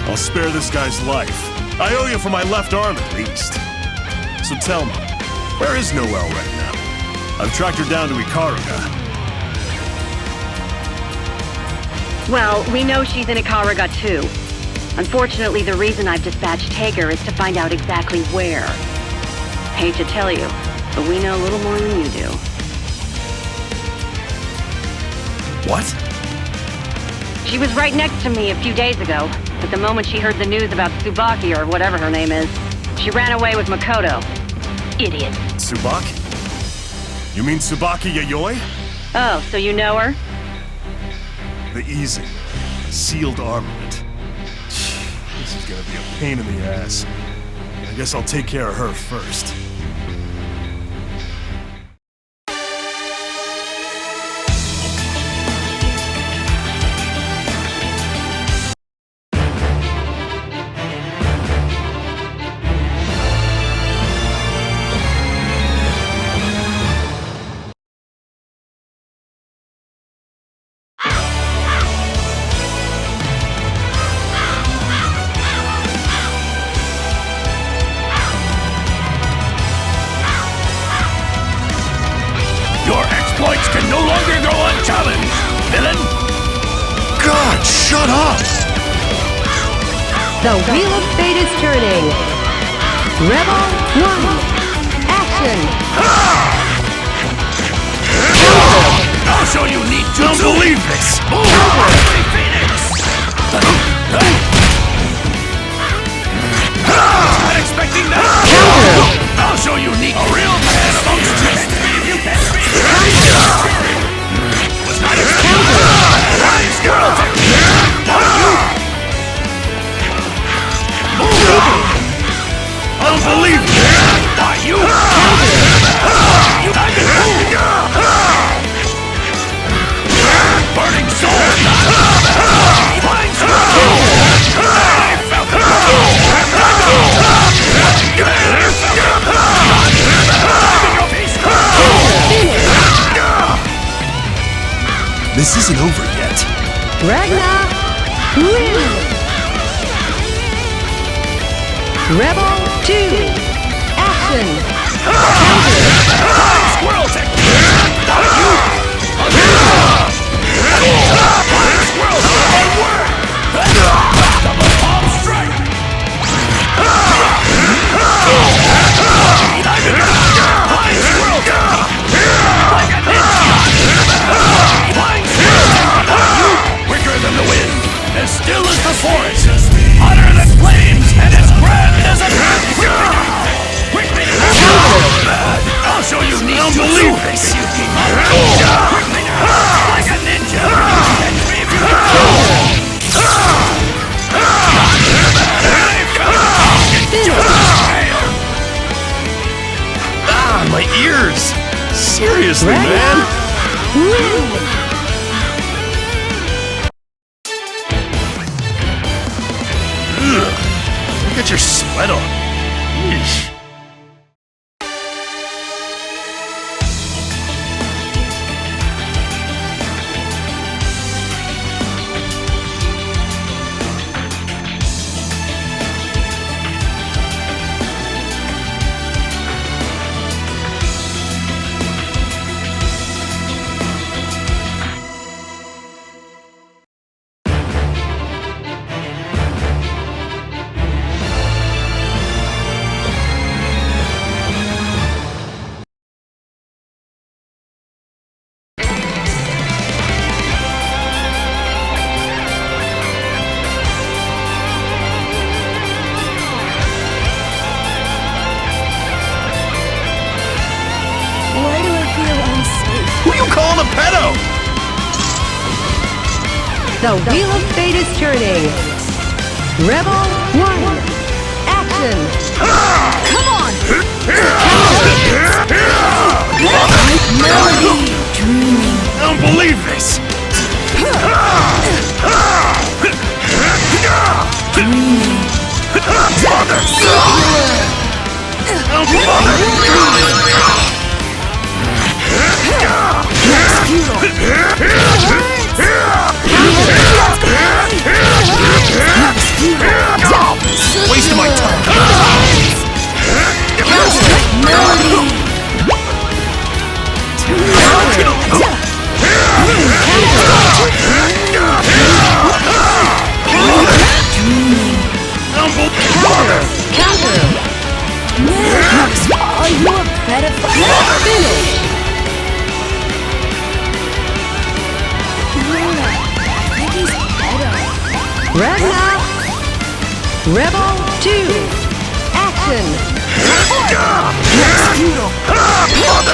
I'll spare this guy's life. I owe you for my left arm at least. So tell me, where is Noelle right now? I've tracked her down to Ikaruga. Well, we know she's in Ikaruga too. Unfortunately, the reason I've dispatched Hager is to find out exactly where. Hate to tell you, but we know a little more than you do. What? She was right next to me a few days ago, but the moment she heard the news about Tsubaki or whatever her name is, she ran away with Makoto. Idiot. Tsubaki? You mean Tsubaki Yayoi? Oh, so you know her? The easy, sealed armament. This is gonna be a pain in the ass. I guess I'll take care of her first. Exploits can no longer go unchallenged, villain! God, shut up! The Wheel of Fate is turning. Rebel 1. Action! I'll show you need to Don't believe this! Phoenix! Not expecting that! I'll show you need a real man amongst men! Was not expecting that! Squirrel I don't believe it! Why you? Burning sword! Flying sword! I felt it! This isn't over yet. Ragnar, win! Rebel 2. Action! Squirrel tech! Double palm strike! Flying squirrel tech! Like a ninja! Flying squirrel tech! Quicker than the wind, as still as the forest, hotter than flames, and as grand as a quickly! I'll show you need to believe this! Like a ninja! And leave you Ah, my ears! Seriously, Ragnar, man! win! Ugh. Look at your sweat on. Yeesh. Calling a pedo! The Wheel of Fate is turning. Rebel 1. Action! Come on! Melody dreaming. I don't believe this! Futile. Ragnar. Rebel 2. Action.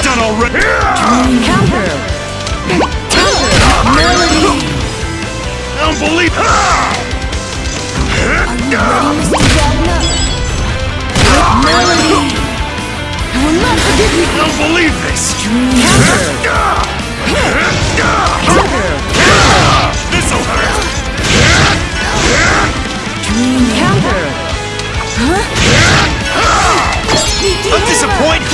Done already! Counter. Melody! Unbelievable! Melody! I will not forgive you! I don't believe this! This'll hurt! Counter. I'm disappointed!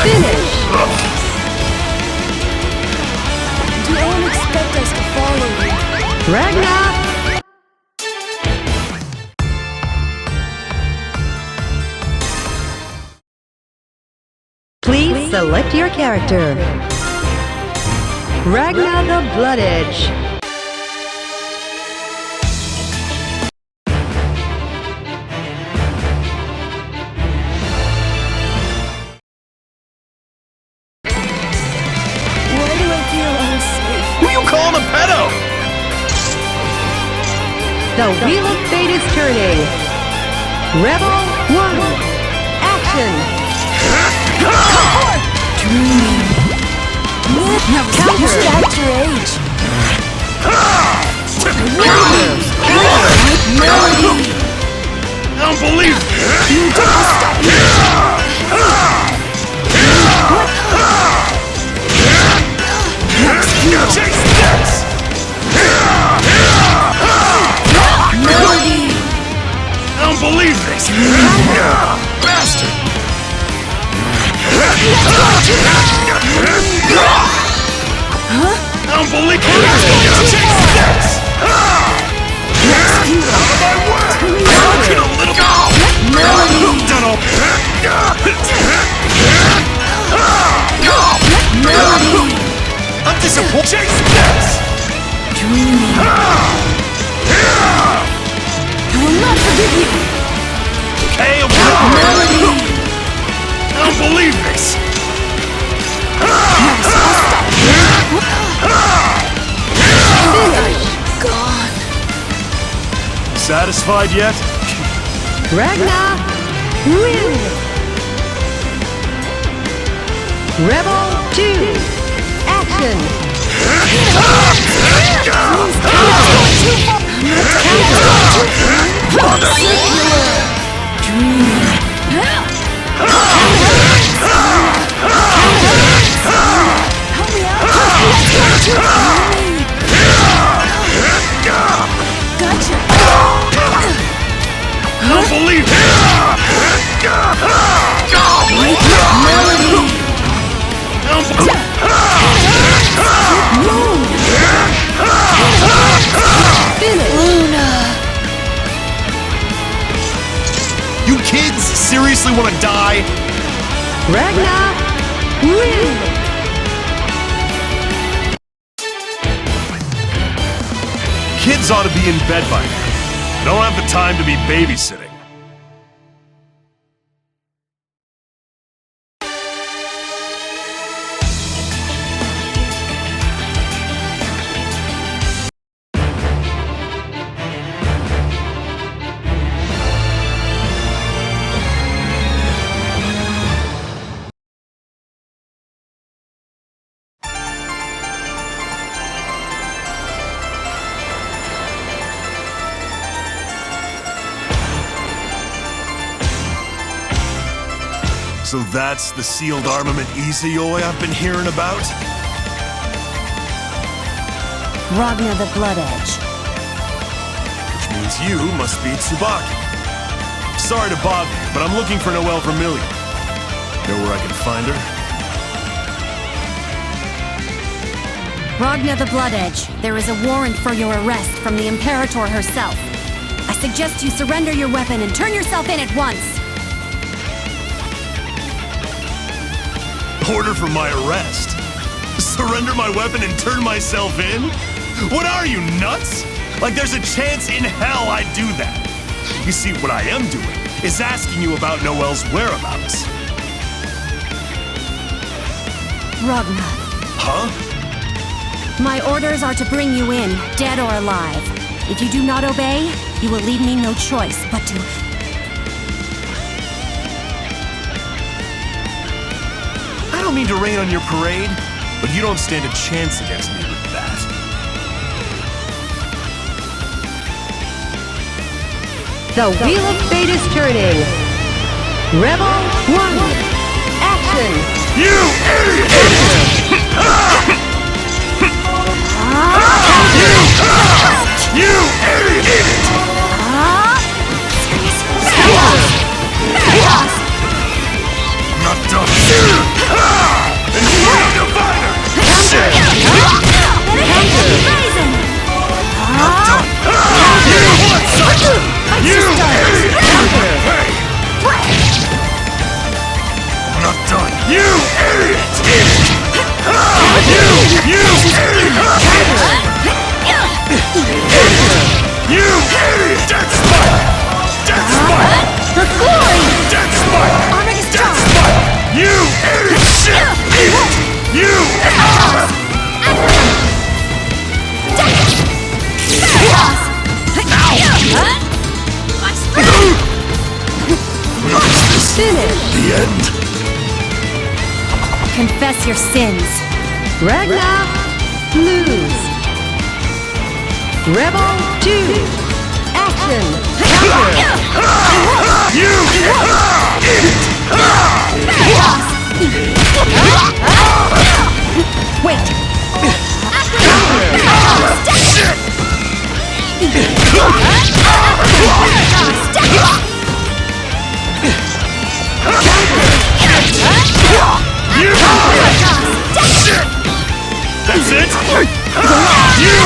Finish. Don't expect us to follow you. Ragnar. Please select your character. Ragnar the Blood Edge. Why do I feel unsafe? Who you calling a pedo? The Wheel of Fate is turning. Rebel 1. Action. Counter! At your age! Melody! I don't believe this! Chase this! Melody! I don't believe this! Bastard! I don't believe this! Chase this! Out of my way! Get a little go! Melody! Done all... Melody! I'm disappointed! Chase this! I will not forgive you! Hey, I'm wrong! Melody! I don't believe this! Gone. Satisfied yet? Ragnar win. Rebel 2. Action. Gotcha. I don't believe it! Melody! Luna! You kids seriously want to die? Ragnar win. Kids ought to be in bed by now. I don't have the time to be babysitting. So that's the sealed armament Izayoi I've been hearing about? Ragnar the Blood Edge. Which means you must be Tsubaki. Sorry to bother you, but I'm looking for Noelle Vermillion. Know where I can find her? Ragnar the Blood Edge, there is a warrant for your arrest from the Imperator herself. I suggest you surrender your weapon and turn yourself in at once. Order for my arrest? Surrender my weapon and turn myself in? What are you, nuts? Like there's a chance in hell I'd do that. You see, what I am doing is asking you about Noelle's whereabouts. Ragnar, Huh? my orders are to bring you in, dead or alive. If you do not obey, you will leave me no choice but to... I don't mean to rain on your parade, but you don't stand a chance against me with that. The Wheel of Fate is turning. Rebel 1. Action! You idiot! You idiot! Not done. And you are the fighter! Shit! Not done. You want something? You idiot! Hey! Not done. You idiot! You idiot! You idiot! Dead spike! Dead spike! The glory! Dead spike! Armor is Dead strong! spike! You idiot! Shit! Idiot! You idiot! Finish! The end. Confess your sins. Ragnar, lose. Rebel 2. Action! Counter! You Wait! shit! You shit! That's it? You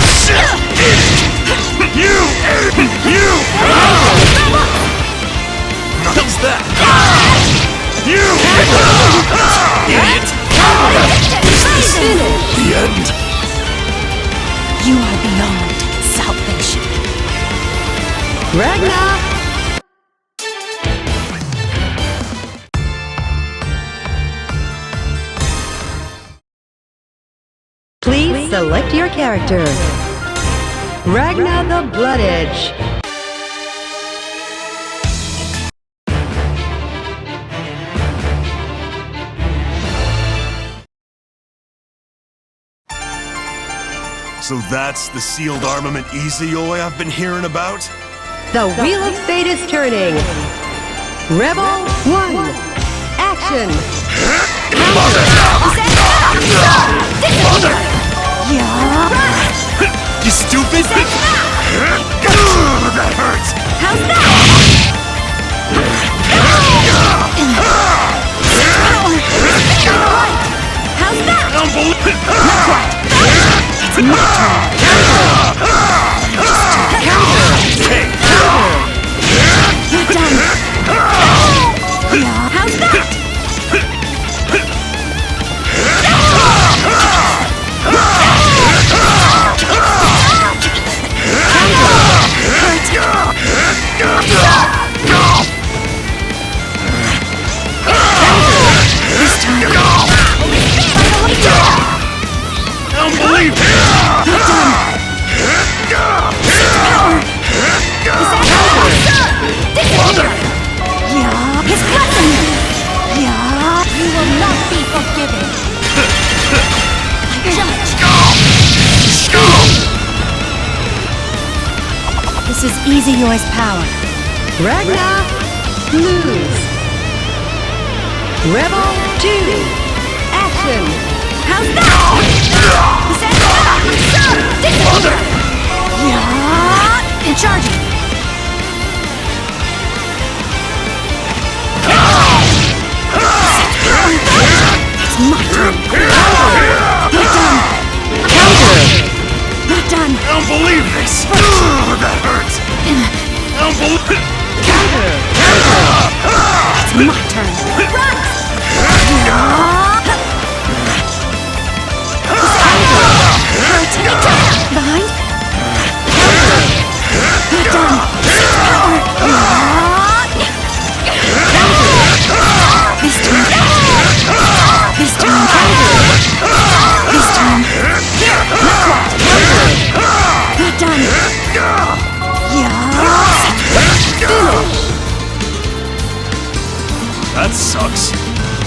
shit! Nothing's that! You idiot! Finish! The end. You are beyond salvation. Ragnar, please select your character. Ragnar the Blood Edge. So that's the sealed armament Izayoi I've been hearing about? The Wheel of Fate is turning. Rebel 1. Action! You stupid! That hurts! How's that? How's that? It's my turn. You're done. Yeah. How's that? I don't believe it! Yeah. His blessing. Yeah. You will not be forgiven. I judge. This is Izayoi's power. Ragnar, lose. Rebel 2. Action! How's that? He said, disappear. Yeah. And charging. It's my turn. Not done. Counter! Not done. I don't believe this! That hurts! I don't believe it! Counter! It's my turn. Run. Yeah.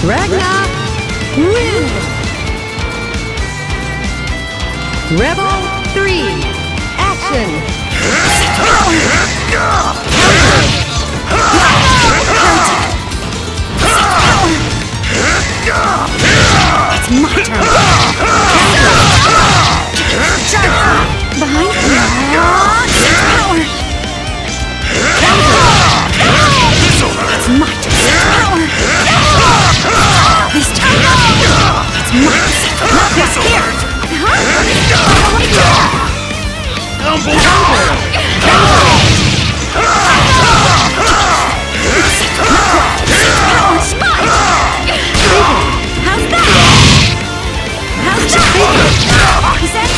Ragnar, win! Rebel 3, action! It's my turn. Behind. Power. It's my turn. Power. This time. It's my turn. Here. How's that? Is that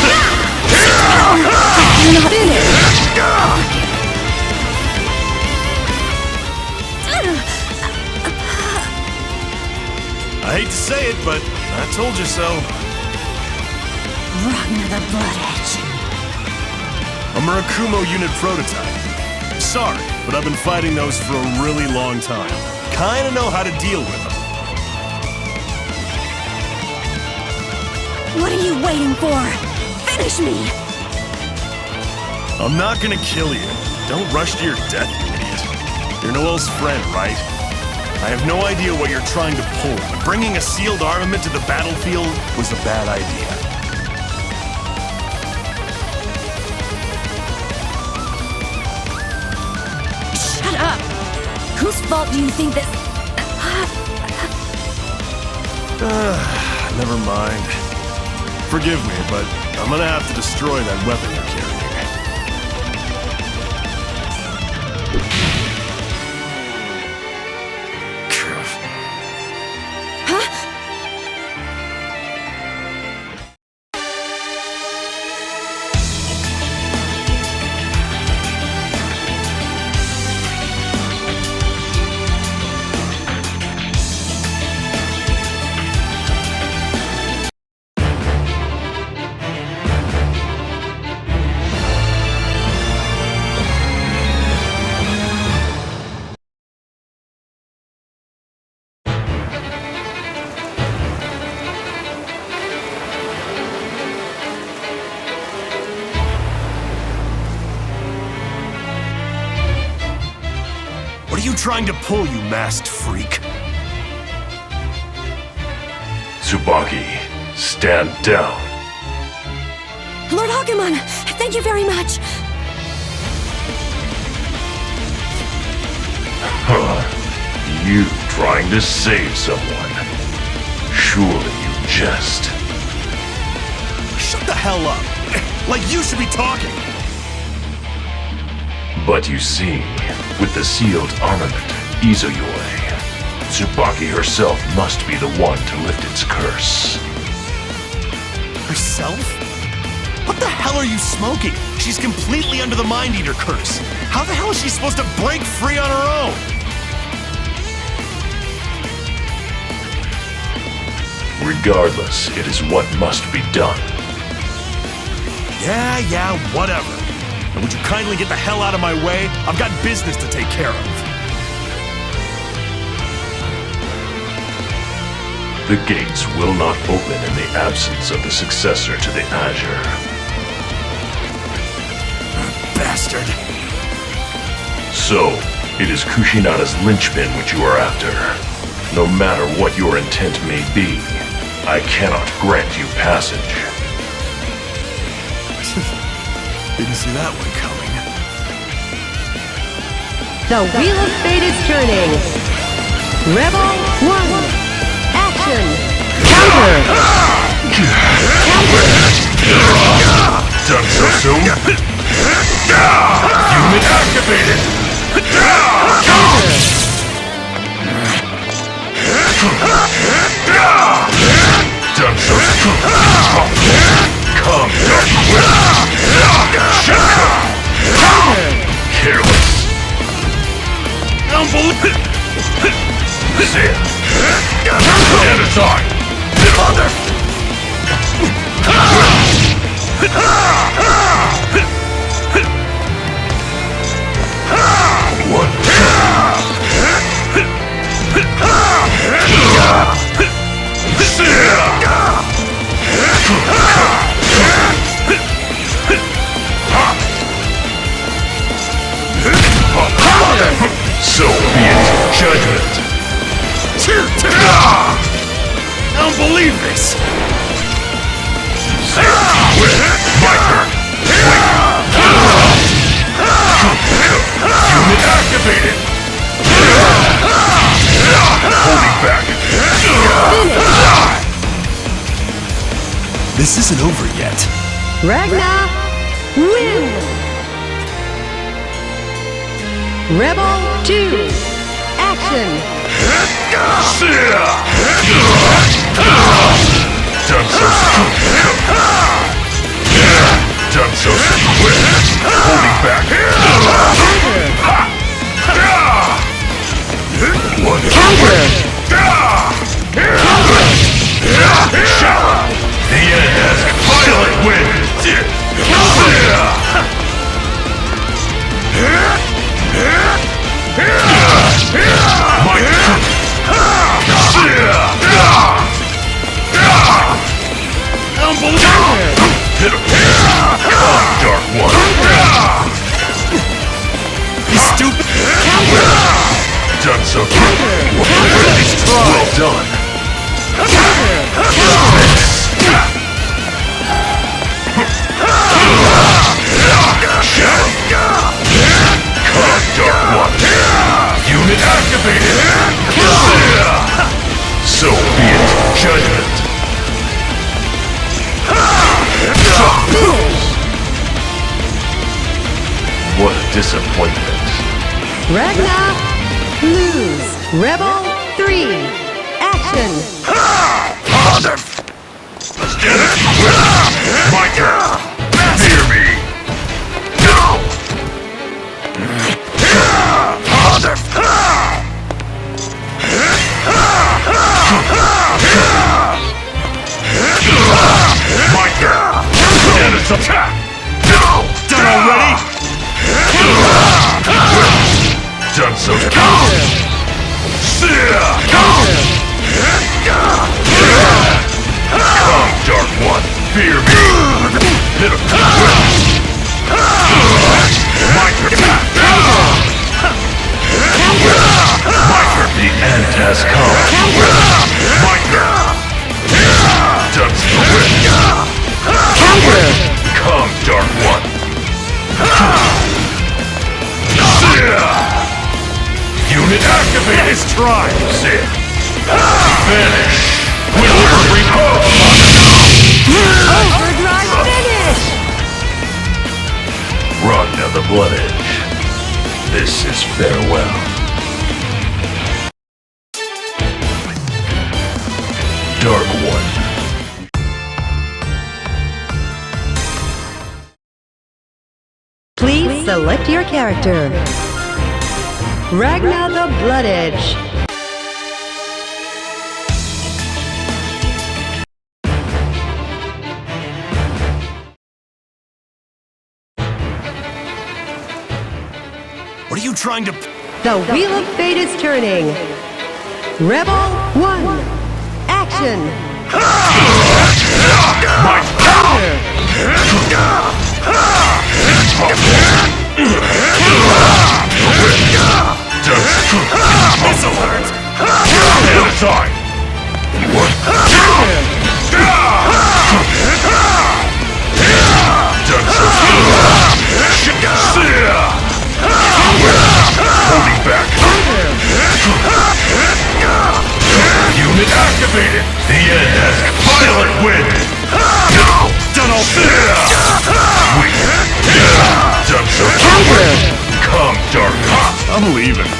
you're not finished. I hate to say it, but I told you so. Ragnar the Blood Edge. A Murakumo unit prototype. Sorry, but I've been fighting those for a really long time. Kinda know how to deal with them. What are you waiting for? Finish me! I'm not gonna kill you. Don't rush to your death, you idiot. You're Noel's friend, right? I have no idea what you're trying to pull, but bringing a sealed armament to the battlefield was a bad idea. Shut up! Whose fault do you think this... Never mind. Forgive me, but I'm gonna have to destroy that weapon you're carrying. What are you trying to pull, you masked freak? Tsubaki, stand down. Lord Hakuman, thank you very much. Huh. You trying to save someone. Surely you jest. Shut the hell up! Like you should be talking! But you see, with the sealed armament, Izuyoi, Tsubaki herself must be the one to lift its curse. Herself? What the hell are you smoking? She's completely under the Mind Eater curse. How the hell is she supposed to break free on her own? Regardless, it is what must be done. Yeah, whatever. And would you kindly get the hell out of my way? I've got business to take care of. The gates will not open in the absence of the successor to the Azure. Bastard. So, it is Kushinada's linchpin which you are after. No matter what your intent may be, I cannot grant you passage. Didn't see that one coming. The Wheel of Fate is turning. Rebel 1, action! Counter! Done so soon? Unit activated! Done so soon? Come, Dark Will! Careless! Stand aside! Mother! One. this! My turn! Unit activated! Holding back! This isn't over yet. Ragnar, win! Rebel 2, action! Done so soon. Done so soon. Holding back. One Counter! Shower. The end has violent wind. My Hit him. Come, Dark One. You stupid! Done so. Well done. Come, Dark One. Unit activated. So be it. Judgment. What a disappointment. Ragnar, lose. Rebel 3, action! Mother! My turn! Fear me! No! Mother! My turn! No! Done already? Done so. Come, Dark One, fear me. Hit him. My turn. My turn. The end has come. My turn. Done so. Come, Dark One. Unit activated! Nice try! Sit. Vanish! Will repose! Overdrive finish! Ragnar the Blood Edge. This is farewell. Dark One. Please select your character. Ragnar the Blood Edge. What are you trying to... The Wheel of Fate is turning. Rebel 1, action! Missile hurt! Inside! What? Done so. Holding back. Unit activated. The end has violent wind. Done all. Weak. Done so. Come, Dark. I'm leaving.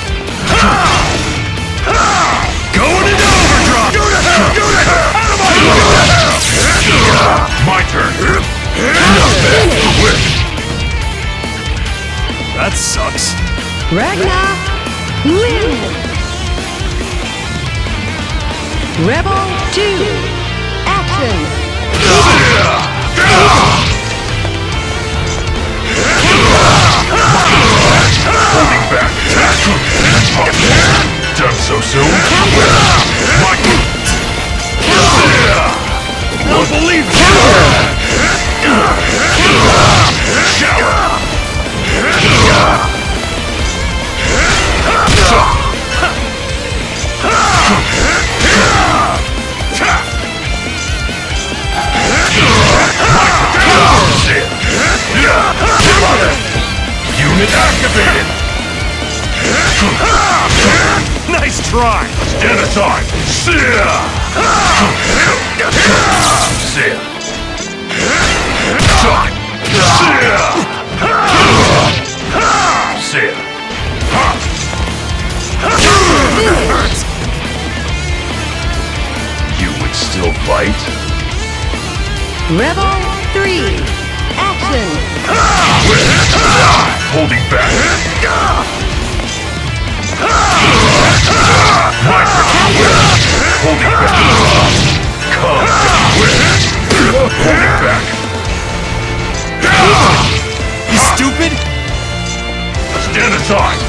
Going into overdrive! My turn! Not bad! That sucks. Ragnar, win! Rebel 2, action! Holding back! Done so soon? My... Don't believe it! Shower! activated! Nice try! Stand aside! Seer! Seer! Shot! Seer! Seer! You would still fight? Rebel 3. Action! Holding back. My holding back. Come. Holding back. You stupid? Stand aside.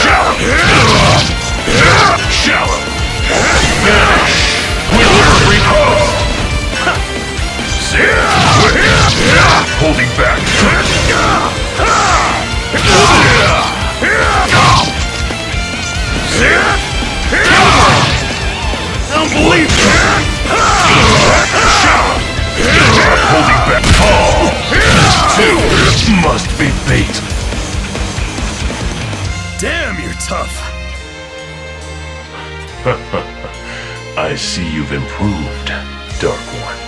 Shallow. Shallow. Vanish. Will repose. Seer. Holding back. Unbelievable! Holding back. These two must be bait. Damn, you're tough. I see you've improved, Dark One.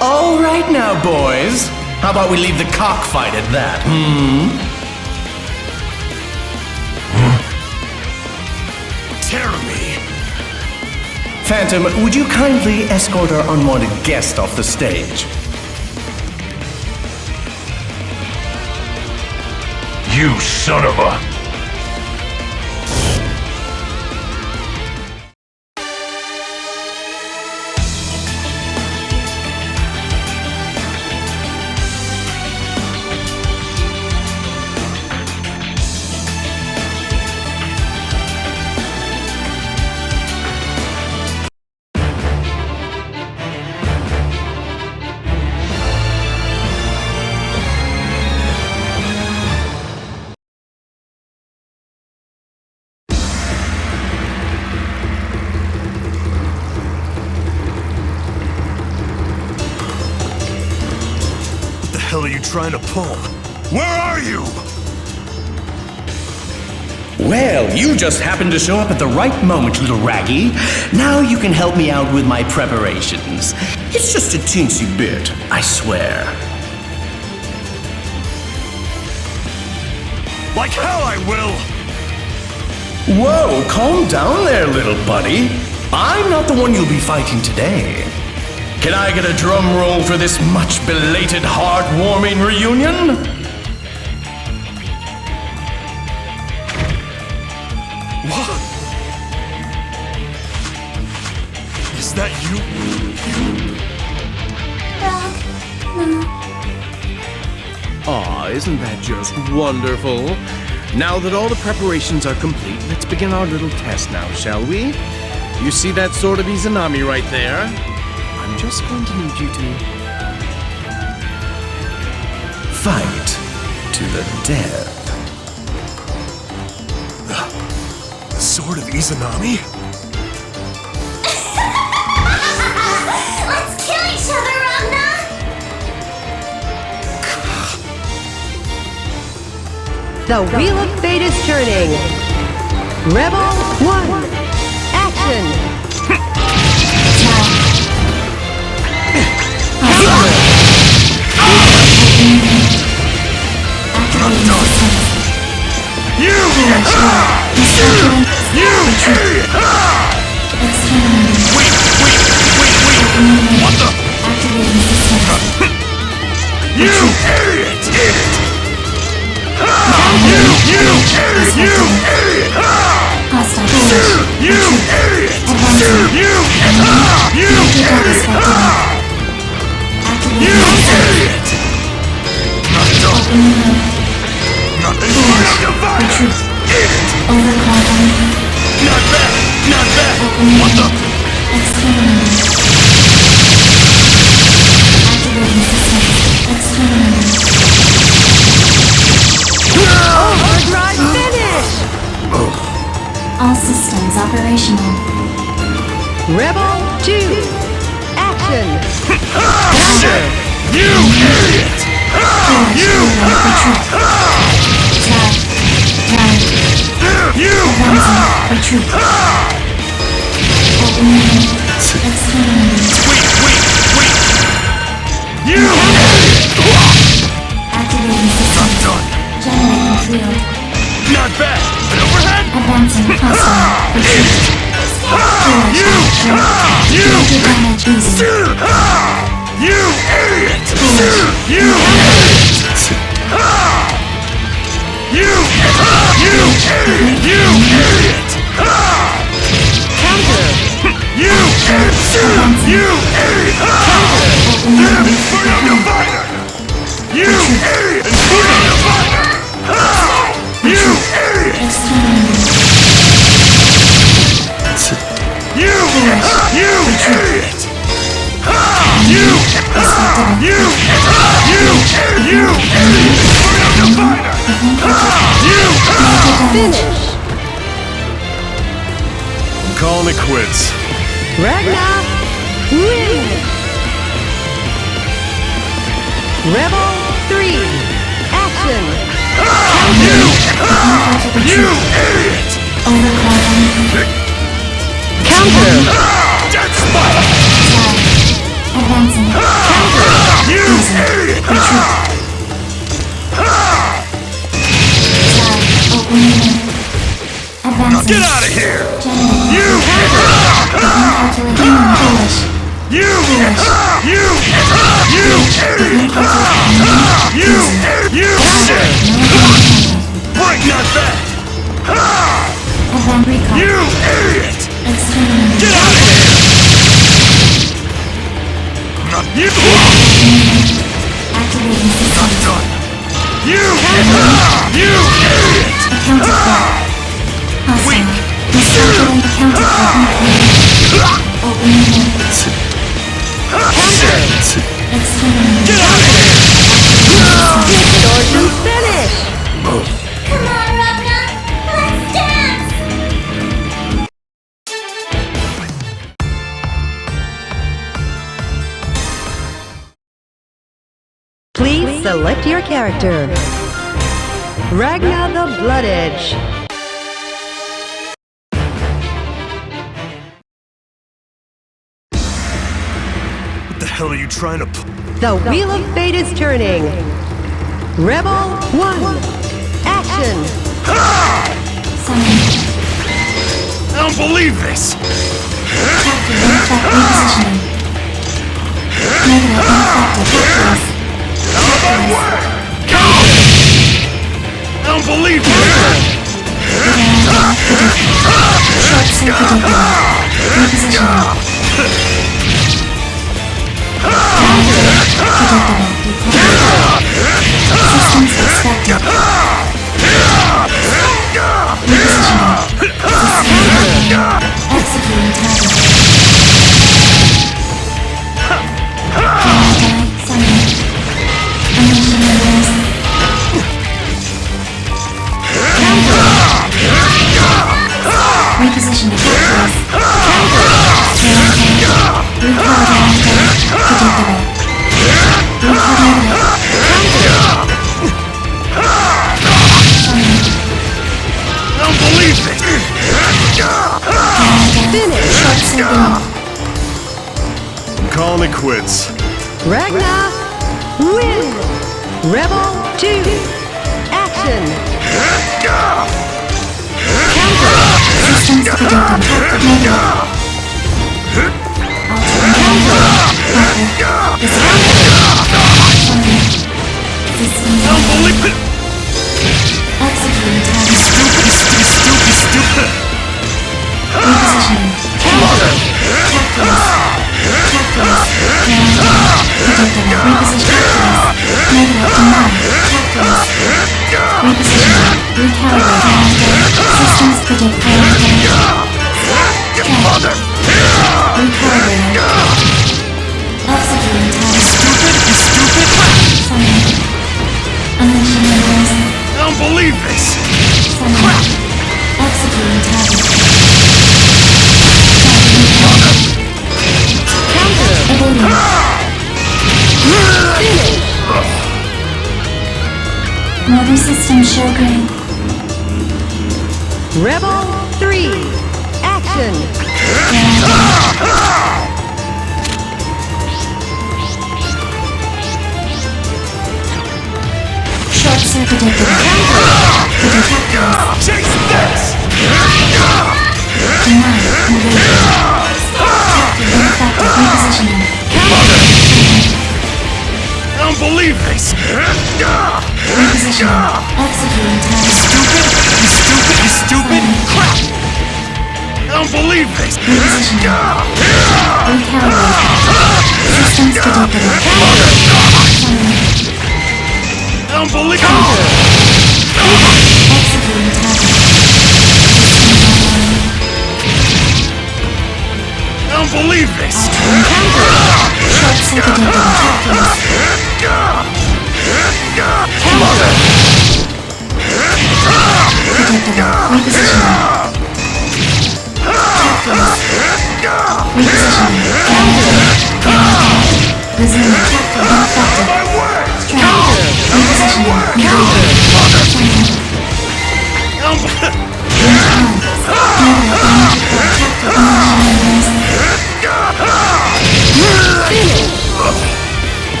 All right now, boys. How about we leave the cockfight at that, Jeremy! Phantom, would you kindly escort our unwanted guest off the stage? You son of a... What the hell are you trying to pull? Where are you? Well, you just happened to show up at the right moment, little Raggy. Now you can help me out with my preparations. It's just a teensy bit, I swear. Like hell I will! Whoa, calm down there, little buddy. I'm not the one you'll be fighting today. Can I get a drum roll for this much belated, heartwarming reunion? What? Is that you? Aw, isn't that just wonderful? Now that all the preparations are complete, let's begin our little test now, shall we? You see that sword of Izanami right there? I'm just going to need you to... Fight to the death. The sword of Izanami? Let's kill each other, Ragna! The Wheel of Fate is turning. Rebel 1. Action! You! Wait! What the? You idiot! You idiot! Nothing Not that! What the? Overdrive finish! All systems operational. Rebel 2. Action! You idiot! Retreat. Open unit. Exterminating. Wait! You! Activating systems. Generating field. Not bad! An overhead? Advancing hostile. Retreat. You! Damage easy. You idiot! You! You idiot! Counter! You idiot! Inferno Divider! You idiot! Inferno Divider! You idiot! Exterminating. You idiot! You Inferno Divider! Finish! I'm calling it quits. Ragnar, win! Rebel 3, action! You idiot! Overclock. Counter! Dead spot! Advancing. You idiot! Retreat. Open unit. Advancing. Get out of here! Generating. You Calculating. Foolish. You idiot! Shit! Break not back! Advanced recall. You idiot! Exterminating. Get out of here! Not you! Activating systems. Done! You idiot! Accounted for. Hostile. Miscalculating accounted for. Open unit. Shit! Exterminating. Get out of here! Distortion finish! Come on, Ragnar. Let's dance. Please select your character. Ragnar the Blood Edge. What the hell are you trying to The Wheel of Fate is turning. Rebel 1, action! Summon. I don't believe this! Captive ineffect repositioning. Negative ineffective. Captors. Out of my way! I don't believe this! Short circuited. Repositioning. Predictable. Systems expected. Repositioning. Executing target. Summon. Unleashing members. Repositioning captors. Recalibrating. Predictable. Recalibrating. I don't believe this! Finish! Short circuiting. I'm calling it quits. Ragnar, win! Rebel 2, action! Counter! Systems predicted. Negative. Systems I don't believe it! executing target. Stupid! Repositioning. Captors. Predictable. Reposition. Captors. Negative. Denied. Captors. Repositioning. Recalibrate. Systems predict Mother! Recalibrating. Executing target. Stupid! Summon. Unleashing members. I don't believe this! Summon. Executing target. Counter! Evading. Finish! Motor system show green. Rebel 3, action! Short-circuited the detectors. Chase this! Denied. Engaging. Detector ineffective. Repositioning. I don't believe this! Repositioning. Executing task. You stupid crap! I don't believe this! Repositioning. Recalibrate. Systems predictable. I don't believe Executing task. I don't believe this! Short-circuited the detectors. Predictable. Repositioning. Repositioning. Resume detector ineffective. Strike. Repositioning. Engaging.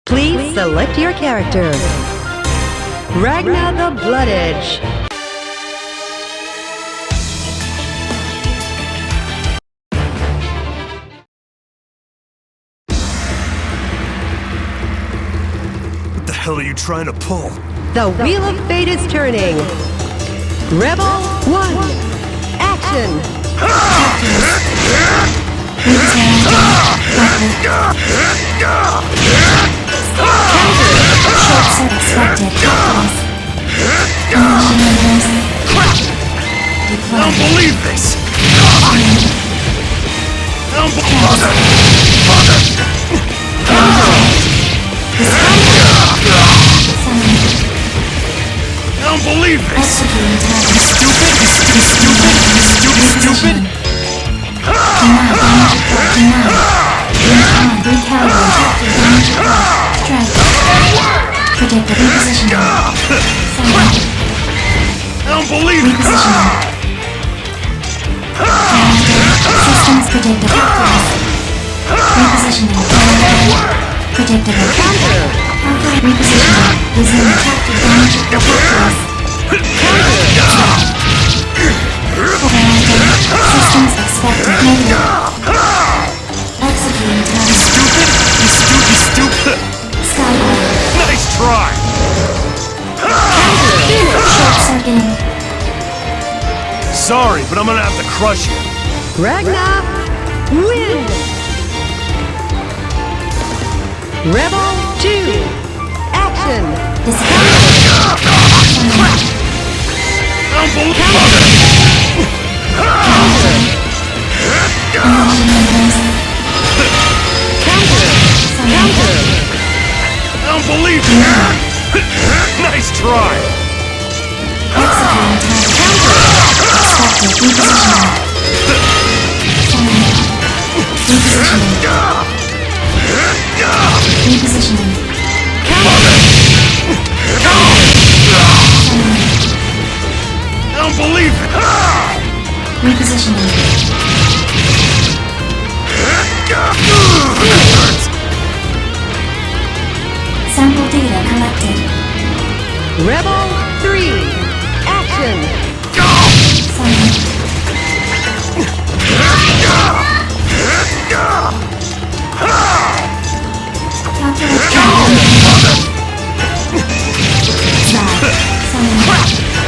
Please select your character. Ragnar the Blood Edge. What the hell are you trying to pull? The Wheel of Fate is turning. Rebel 1, action! Short-circuit selected. Initiating. I don't believe this! I don't believe this! Executing task. Stupid! Denied. Recalibrate. Strike. Predicted. Repositioning. I don't believe it! Repositioning. Systems predicted. Repositioning. Predictable. Repositioning. Resume detector damage. Detectors. Systems expected. Negative. Executing task. Stupid! Skyward. Nice try! Short-circuiting. Sorry, but I'm gonna have to crush you. Ragnar, win! Rebel 2, action! I don't believe I don't believe it! Nice try! Executing task. Expected. Repositioning. Repositioning. I don't believe it! Repositioning. Sample data collected. Rebel 3, action! Summoned.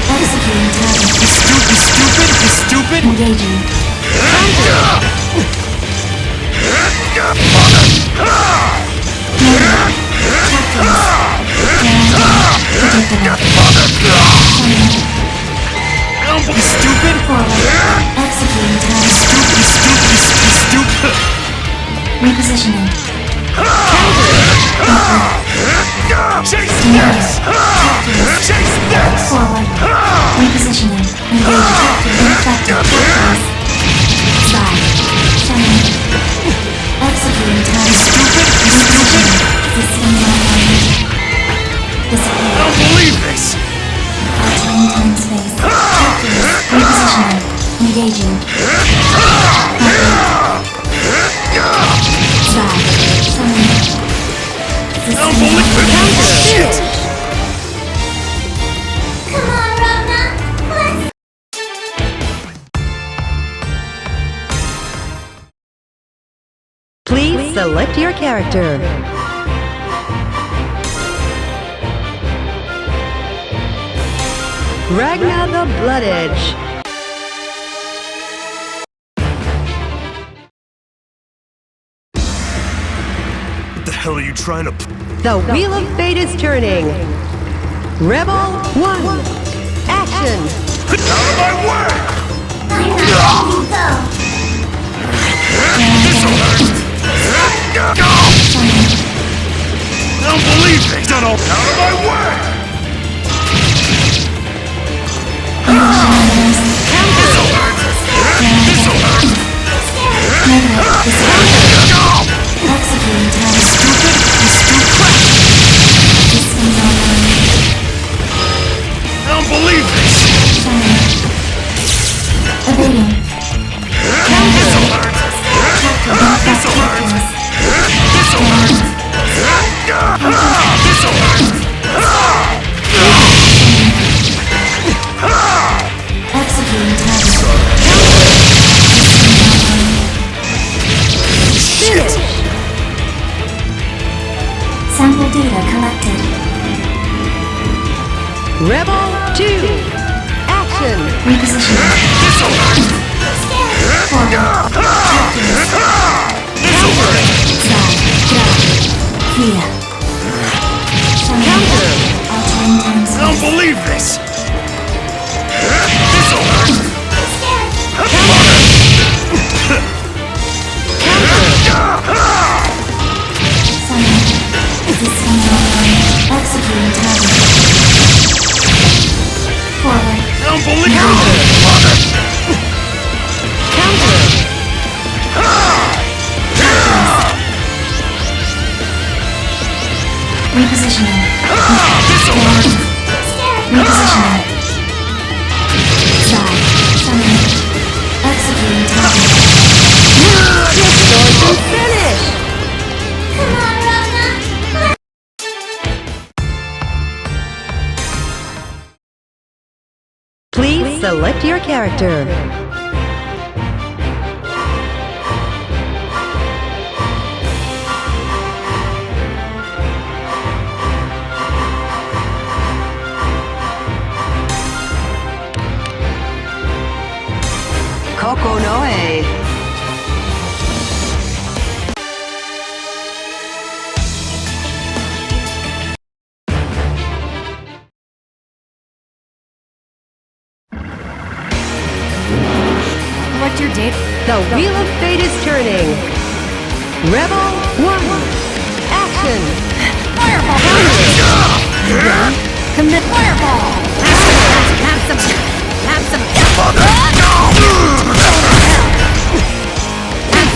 Executing target. Stupid! Engaging. Stupid! Forward. Executing target. Stupid! Repositioning. Chase this! Chase this! Forward. Repositioning. Engage. Ineffective. Side. Altering time space. Characters. Repositioning. Engaging. Slide. Summon. Shit! Come on, Ragna. Let's Please select your character. Ragna the Blood Edge. What the hell are you trying to... The Wheel of Fate is turning. Rebel 1. Action! Out of my way! I'm not letting you go. I don't believe it! Don't out of my way! Executing time. I don't believe this! Evading. Executing time. Shit! Sample data collected. Rebel 2. Action! Repositioning. Forward. Here. Counter! Altering time I space. don't believe this! Summon. Existing online. Executing target. Forward. I don't believe it! Counter! Repositioning. Repositioning. Slide. Summon. Executing target. Distortion finish! Come on, Ragna. Please select your character. Kokonoe. Select your date. The Wheel of Fate is turning. Rebel 1. Action! Fireball! Commit fireball! Have some. Have some. Have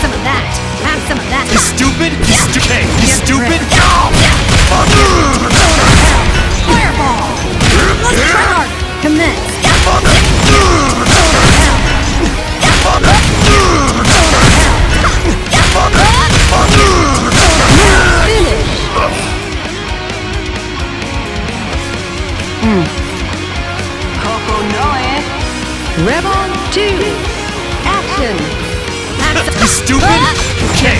some of that. Have some of that. You stupid? You stupid? You stupid? Fireball! Let's try hard. Commit. Kokonoe. Rebel 2. Action! Have some. You stupid? Okay.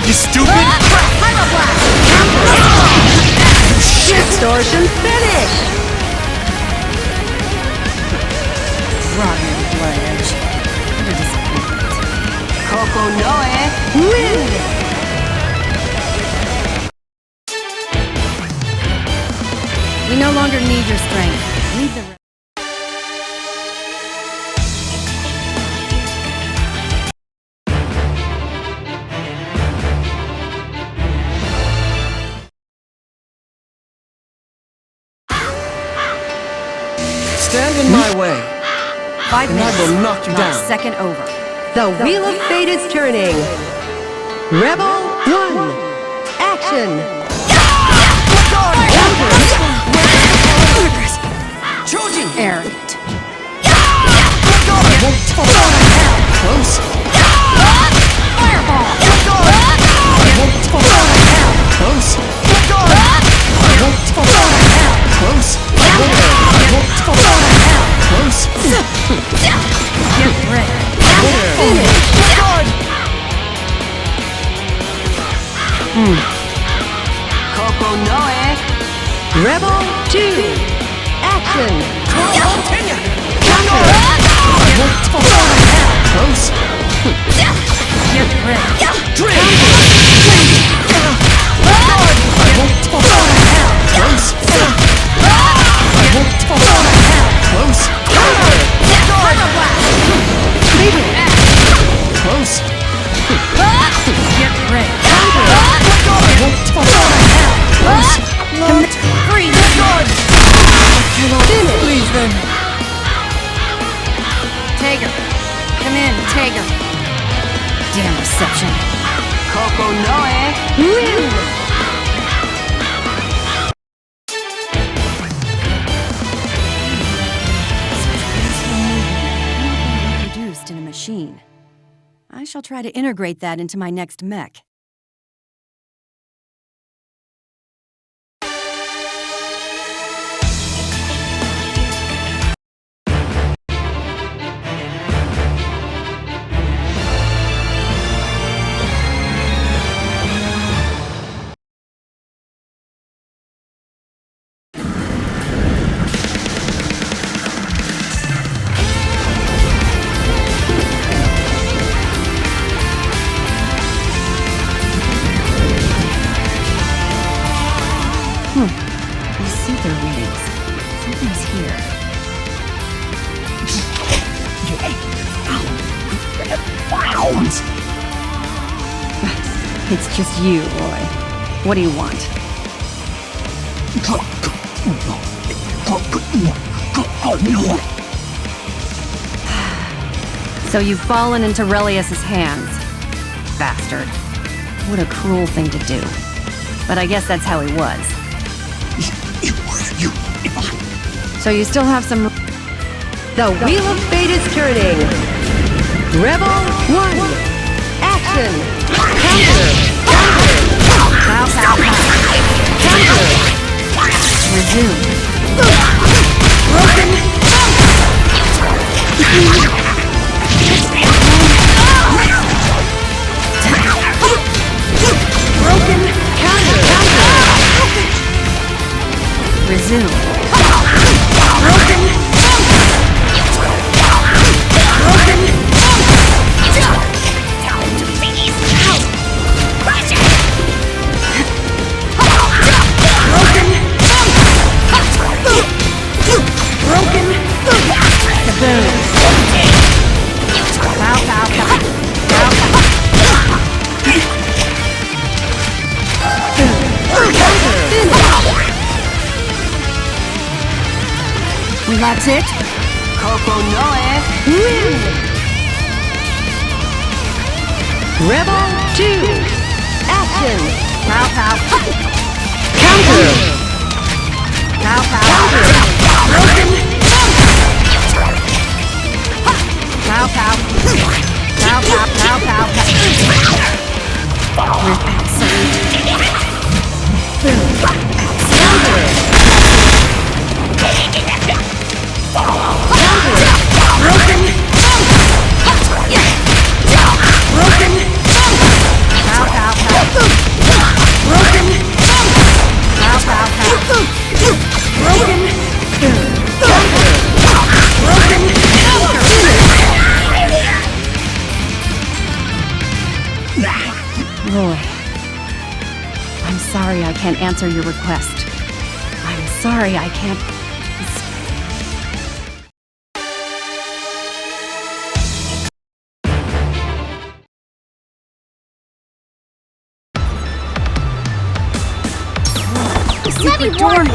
You stupid? Distortion finish! Roger the Blood Edge. What a disappointment. Kokonoe win! We no longer need your strength. Leave the stand in my way. 5 And I minutes. will knock you Not a down. second over. The Wheel of Fate is turning. Rebel 1. Action. Trojan! Arrogant. Close. Fireball! Close. Close. Close. Get ready. Coco Noe. Rebel 2. Action. Close. Get ready. Close. Close. Close. Get ready. Freeze. Please then. Tager. Come in, Tager. Damn reception. Coco Noe. Win. Produced in a machine. I shall try to integrate that into my next mech. These seeker readings. Something's here. It's just you, Roy. What do you want? So you've fallen into Relius's hands. Bastard. What a cruel thing to do. But I guess that's how he was. So you still have some... The Wheel of Fate is turning. Rebel 1. Action. Counter. Pow, pow, pow. Resume. Resume. That's it? Coco Noe. Win. Rebel 2. Action. Pow, pow. Counter. Pow, pow. Pow, pow. Pow, pow, pow, pow. With absolute. Roy, I'm sorry I can't answer your request. I'm sorry I can't... Let me warn you.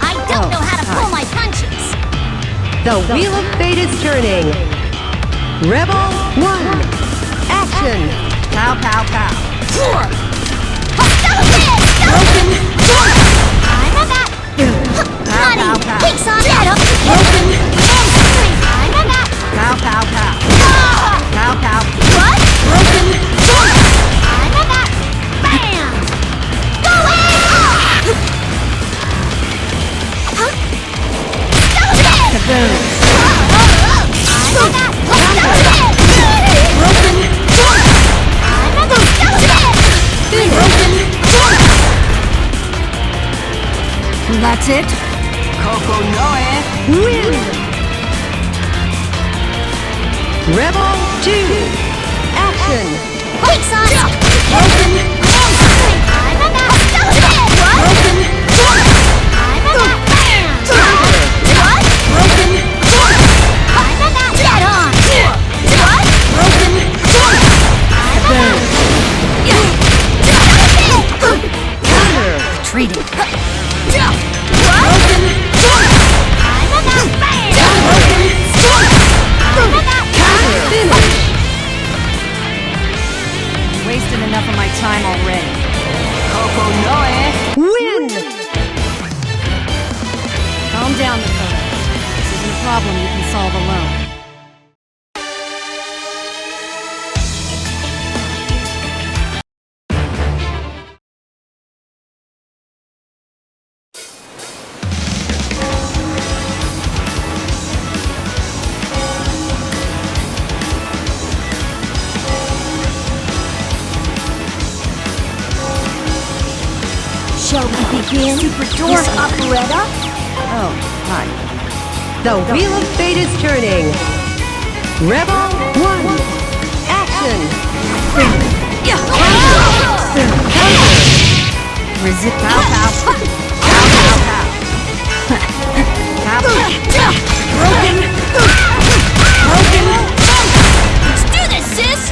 I don't know how to pull my punches. The Wheel of Fate is turning. Rebel 1. Action. Pow, pow, pow. Broken. Pow, pow, pow. Broken. Pow, pow, pow. Pow, pow. What? Broken. Bam! Kaboom. That's it? Coco Noe. Win. Rebel 2. Action. Broken. Retreating. Wasted enough of my time already. Coco Noe. Win. Calm down, Dakota. This isn't a problem you can solve alone. Shall we begin this operetta? Oh, hi. The Wheel of Fate is turning. Rebel 1. Action. Resist. Pow, pow. Pow, pow, pow. Pow, pow. Broken. Broken. Let's do this, sis!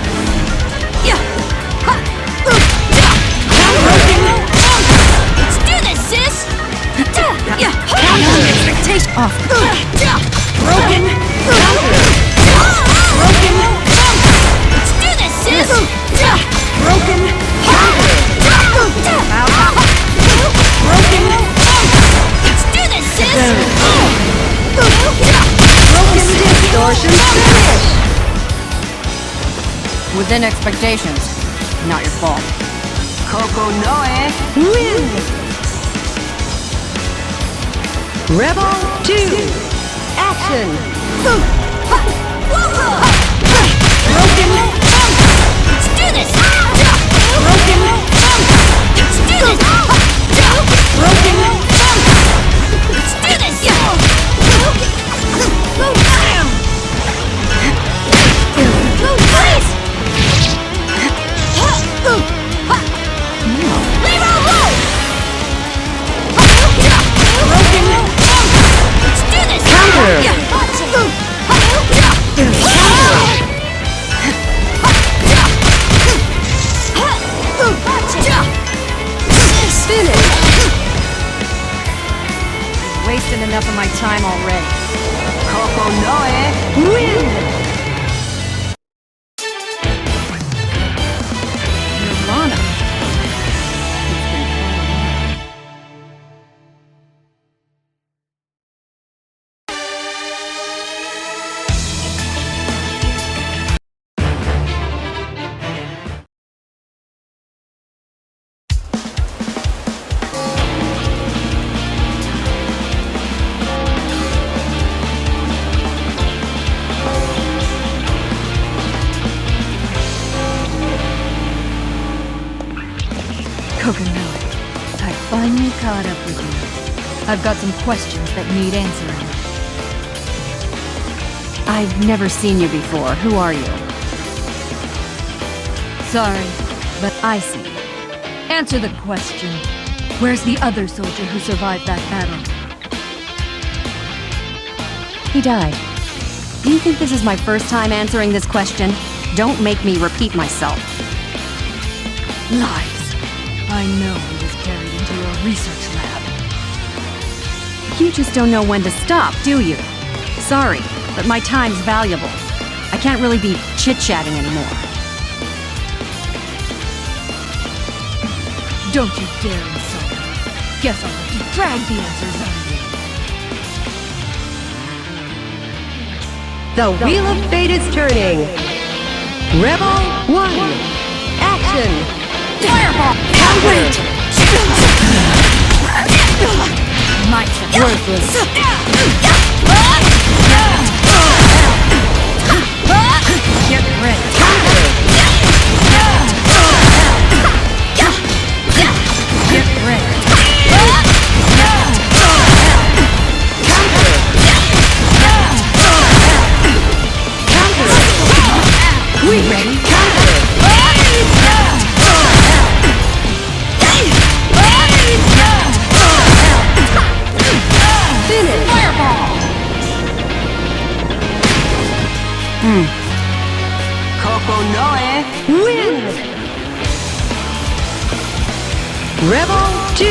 Let's do this, sis! Expectation off. Broken! Broken. Let's do this, sis! Broken. Pow, pow. Broken. Let's do this, sis! Broken. Distortion finish. Within expectations. Not your fault. Coco Noe. Win. Rebel 2. Action. Broken. Let's do this! Broken. Let's do this! Broken. Let's do this! Let's do this! Wasted enough of my time already. Coco Noe. Win. Nirvana. It's been quite a while. Coconut, I finally caught up with you. I've got some questions that need answering. I've never seen you before. Who are you? Sorry, but I see. Answer the question. Where's the other soldier who survived that battle? He died. Do you think this is my first time answering this question? Don't make me repeat myself. Lies. I know he was carried into your research lab. You just don't know when to stop, do you? Sorry, but my time's valuable. I can't really be chit-chatting anymore. Don't you dare insult me. Guess I'll have to drag the answers out of you. The Wheel of Fate is turning. Rebel 1. Action. Fireball! Counter. My turn. Worthless. Get ready. Get ready. We ready? Finish. Fireball! Kokonoe wins. Rebel 2.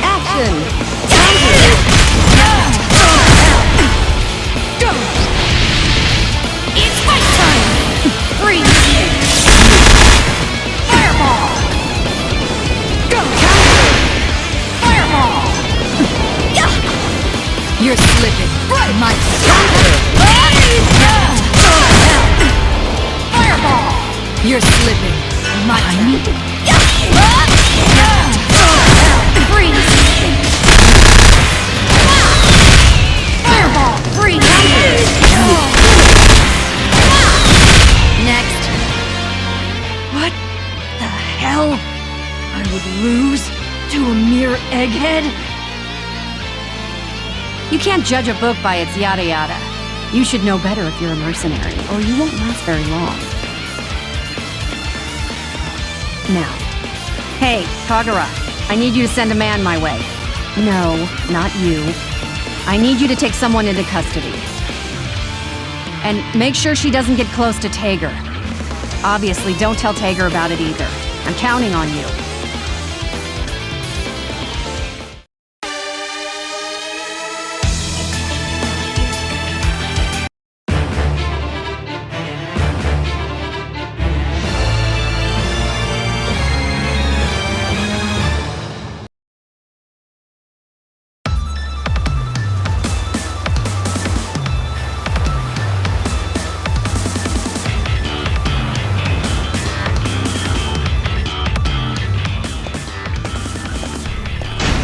Action. Go! It's fight time! Freeze! Fireball! Go! Fireball! You're slipping. Right, my Fireball! You're slipping. My turn. Freeze! Fireball! Freeze! Next. What the hell? I would lose to a mere egghead? You can't judge a book by its yada yada. You should know better if you're a mercenary, or you won't last very long. Now. Hey, Kagura, I need you to send a man my way. No, not you. I need you to take someone into custody. And make sure she doesn't get close to Tager. Obviously, don't tell Tager about it either. I'm counting on you.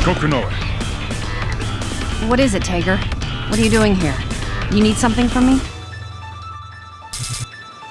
Kokonoe. What is it, Tager? What are you doing here? You need something from me?